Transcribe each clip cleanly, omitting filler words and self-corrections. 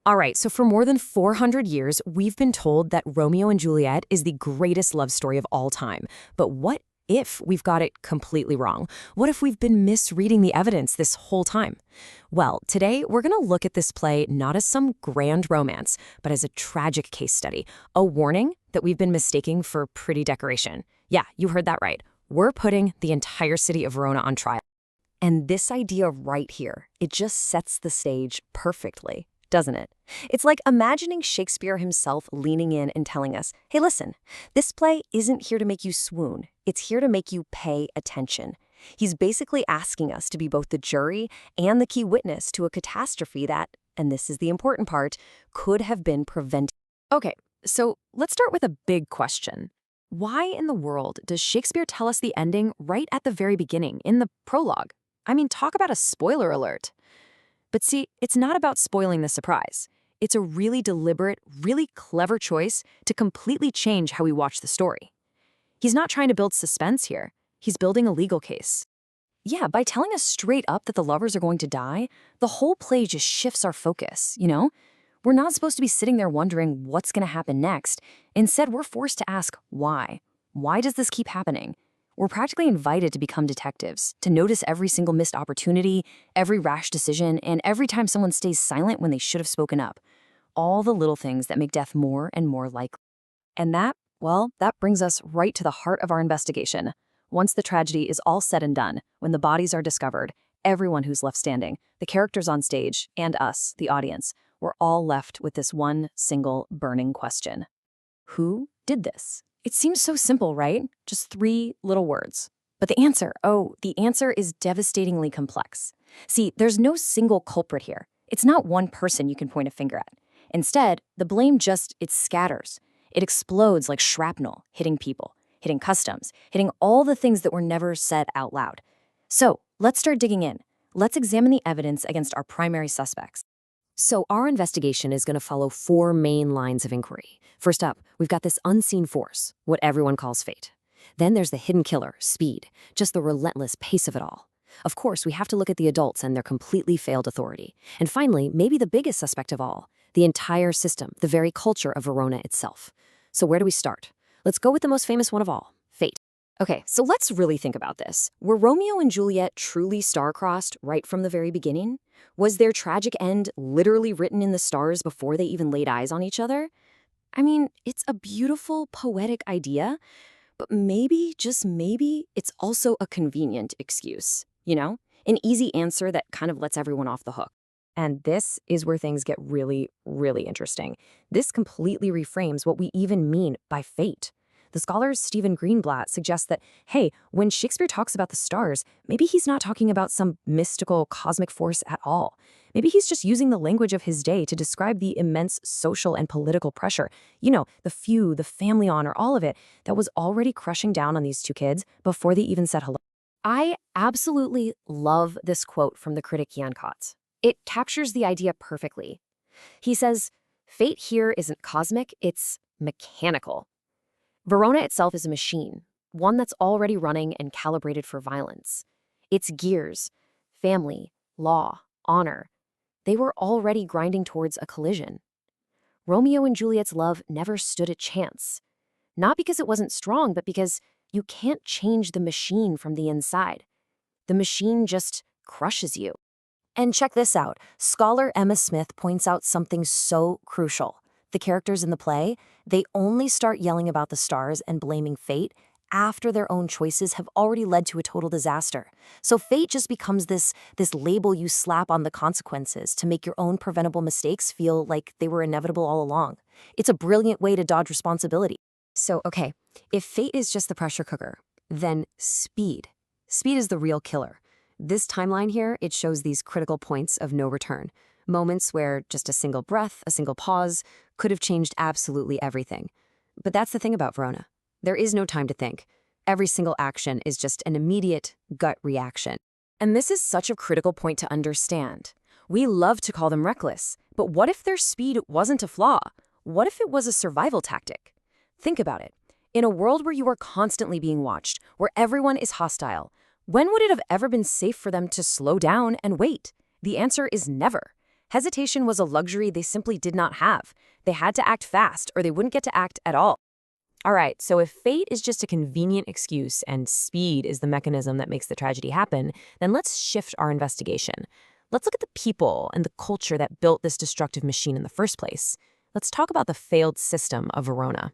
All right, so for more than 400 years, we've been told that Romeo and Juliet is the greatest love story of all time. But what if we've got it completely wrong? What if we've been misreading the evidence this whole time? Well, today we're going to look at this play not as some grand romance, but as a tragic case study, a warning that we've been mistaking for pretty decoration. Yeah, you heard that right. We're putting the entire city of Verona on trial. And this idea right here, it just sets the stage perfectly, doesn't it? It's like imagining Shakespeare himself leaning in and telling us, hey, listen, this play isn't here to make you swoon. It's here to make you pay attention. He's basically asking us to be both the jury and the key witness to a catastrophe that, and this is the important part, could have been prevented. Okay, so let's start with a big question. Why in the world does Shakespeare tell us the ending right at the very beginning, in the prologue? I mean, talk about a spoiler alert. But see, it's not about spoiling the surprise. It's a really deliberate, really clever choice to completely change how we watch the story. He's not trying to build suspense here. He's building a legal case. Yeah, by telling us straight up that the lovers are going to die, the whole play just shifts our focus, you know? We're not supposed to be sitting there wondering what's going to happen next. Instead, we're forced to ask why. Why does this keep happening? We're practically invited to become detectives, to notice every single missed opportunity, every rash decision, and every time someone stays silent when they should have spoken up. All the little things that make death more and more likely. And that, well, that brings us right to the heart of our investigation. Once the tragedy is all said and done, when the bodies are discovered, everyone who's left standing, the characters on stage, and us, the audience, we're all left with this one single burning question. Who did this? It seems so simple, right? Just 3 little words. But the answer is devastatingly complex. See, there's no single culprit here. It's not one person you can point a finger at. Instead, the blame it scatters. It explodes like shrapnel, hitting people, hitting customs, hitting all the things that were never said out loud. So, let's start digging in. Let's examine the evidence against our primary suspects. So our investigation is going to follow 4 main lines of inquiry. First up, we've got this unseen force, what everyone calls fate. Then there's the hidden killer, speed, just the relentless pace of it all. Of course, we have to look at the adults and their completely failed authority. And finally, maybe the biggest suspect of all, the entire system, the very culture of Verona itself. So where do we start? Let's go with the most famous one of all, fate. Okay, so let's really think about this. Were Romeo and Juliet truly star-crossed right from the very beginning? Was their tragic end literally written in the stars before they even laid eyes on each other? I mean, it's a beautiful, poetic idea, but maybe, just maybe, it's also a convenient excuse, you know? An easy answer that kind of lets everyone off the hook. And this is where things get really, really interesting. This completely reframes what we even mean by fate. The scholar Stephen Greenblatt suggests that, hey, when Shakespeare talks about the stars, maybe he's not talking about some mystical cosmic force at all. Maybe he's just using the language of his day to describe the immense social and political pressure, you know, the feud, the family honor, all of it, that was already crushing down on these 2 kids before they even said hello. I absolutely love this quote from the critic Jan Kotz. It captures the idea perfectly. He says, fate here isn't cosmic, it's mechanical. Verona itself is a machine, one that's already running and calibrated for violence. Its gears, family, law, honor, they were already grinding towards a collision. Romeo and Juliet's love never stood a chance. Not because it wasn't strong, but because you can't change the machine from the inside. The machine just crushes you. And check this out. Scholar Emma Smith points out something so crucial. The characters in the play, they only start yelling about the stars and blaming fate after their own choices have already led to a total disaster. So fate just becomes this label you slap on the consequences to make your own preventable mistakes feel like they were inevitable all along. It's a brilliant way to dodge responsibility. So, okay, if fate is just the pressure cooker, then speed. Speed is the real killer. This timeline here, it shows these critical points of no return. Moments where just a single breath, a single pause, could have changed absolutely everything. But that's the thing about Verona. There is no time to think. Every single action is just an immediate gut reaction. And this is such a critical point to understand. We love to call them reckless, but what if their speed wasn't a flaw? What if it was a survival tactic? Think about it. In a world where you are constantly being watched, where everyone is hostile, when would it have ever been safe for them to slow down and wait? The answer is never. Hesitation was a luxury they simply did not have. They had to act fast or they wouldn't get to act at all. All right, so if fate is just a convenient excuse and speed is the mechanism that makes the tragedy happen, then let's shift our investigation. Let's look at the people and the culture that built this destructive machine in the first place. Let's talk about the failed system of Verona.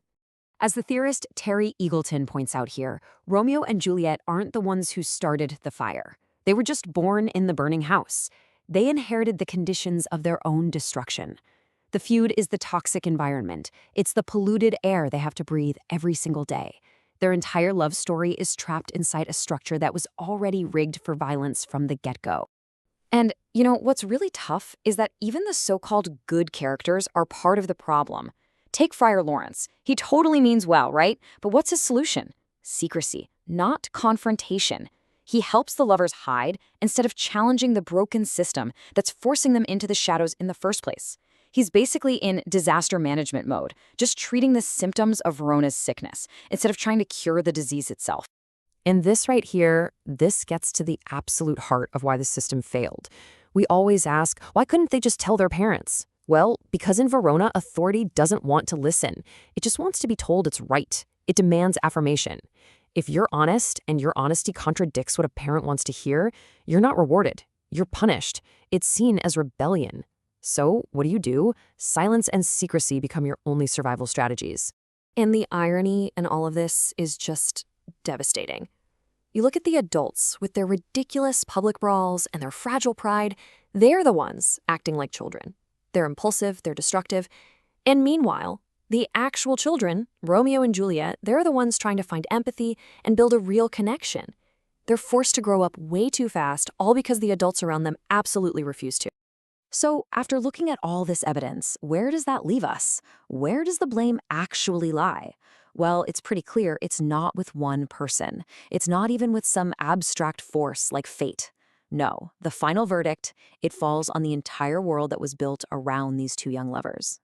As the theorist Terry Eagleton points out here, Romeo and Juliet aren't the ones who started the fire. They were just born in the burning house. They inherited the conditions of their own destruction. The feud is the toxic environment. It's the polluted air they have to breathe every single day. Their entire love story is trapped inside a structure that was already rigged for violence from the get-go. And, what's really tough is that even the so-called good characters are part of the problem. Take Friar Lawrence. He totally means well, right? But what's his solution? Secrecy, not confrontation. He helps the lovers hide instead of challenging the broken system that's forcing them into the shadows in the first place. He's basically in disaster management mode, just treating the symptoms of Verona's sickness instead of trying to cure the disease itself. And this right here, this gets to the absolute heart of why the system failed. We always ask, why couldn't they just tell their parents? Well, because in Verona, authority doesn't want to listen. It just wants to be told it's right. It demands affirmation. If you're honest and your honesty contradicts what a parent wants to hear, you're not rewarded. You're punished. It's seen as rebellion. So, what do? Silence and secrecy become your only survival strategies. And the irony in all of this is just devastating. You look at the adults with their ridiculous public brawls and their fragile pride, they're the ones acting like children. They're impulsive, they're destructive. And meanwhile, the actual children, Romeo and Juliet, they're the ones trying to find empathy and build a real connection. They're forced to grow up way too fast, all because the adults around them absolutely refuse to. So, after looking at all this evidence, where does that leave us? Where does the blame actually lie? Well, it's pretty clear it's not with one person. It's not even with some abstract force like fate. No, the final verdict, it falls on the entire world that was built around these two young lovers.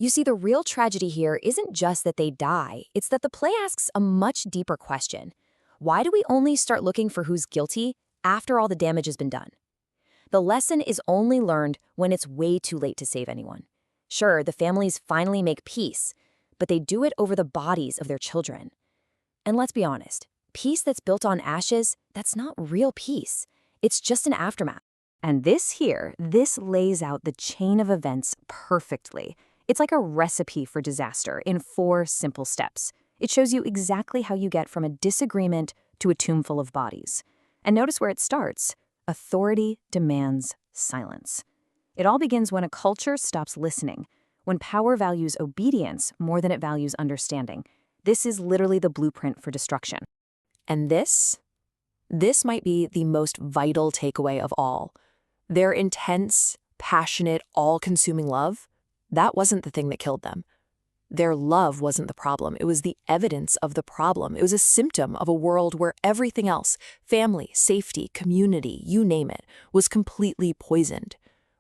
You see, the real tragedy here isn't just that they die, it's that the play asks a much deeper question. Why do we only start looking for who's guilty after all the damage has been done? The lesson is only learned when it's way too late to save anyone. Sure, the families finally make peace, but they do it over the bodies of their children. And let's be honest, peace that's built on ashes, that's not real peace. It's just an aftermath. And this lays out the chain of events perfectly. It's like a recipe for disaster in 4 simple steps. It shows you exactly how you get from a disagreement to a tomb full of bodies. And notice where it starts. Authority demands silence. It all begins when a culture stops listening, when power values obedience more than it values understanding. This is literally the blueprint for destruction. And this might be the most vital takeaway of all. Their intense, passionate, all-consuming love, that wasn't the thing that killed them. Their love wasn't the problem. It was the evidence of the problem. It was a symptom of a world where everything else, family, safety, community, you name it, was completely poisoned.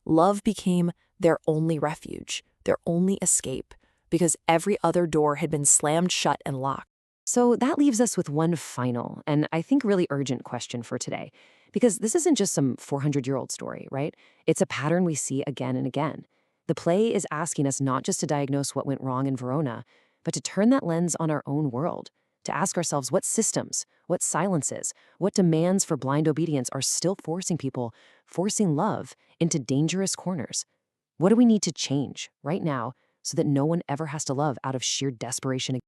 Love became their only refuge, their only escape, because every other door had been slammed shut and locked. So that leaves us with one final, and I think really urgent question for today, because this isn't just some 400-year-old story, right? It's a pattern we see again and again. The play is asking us not just to diagnose what went wrong in Verona, but to turn that lens on our own world, to ask ourselves what systems, what silences, what demands for blind obedience are still forcing love into dangerous corners. What do we need to change right now so that no one ever has to love out of sheer desperation?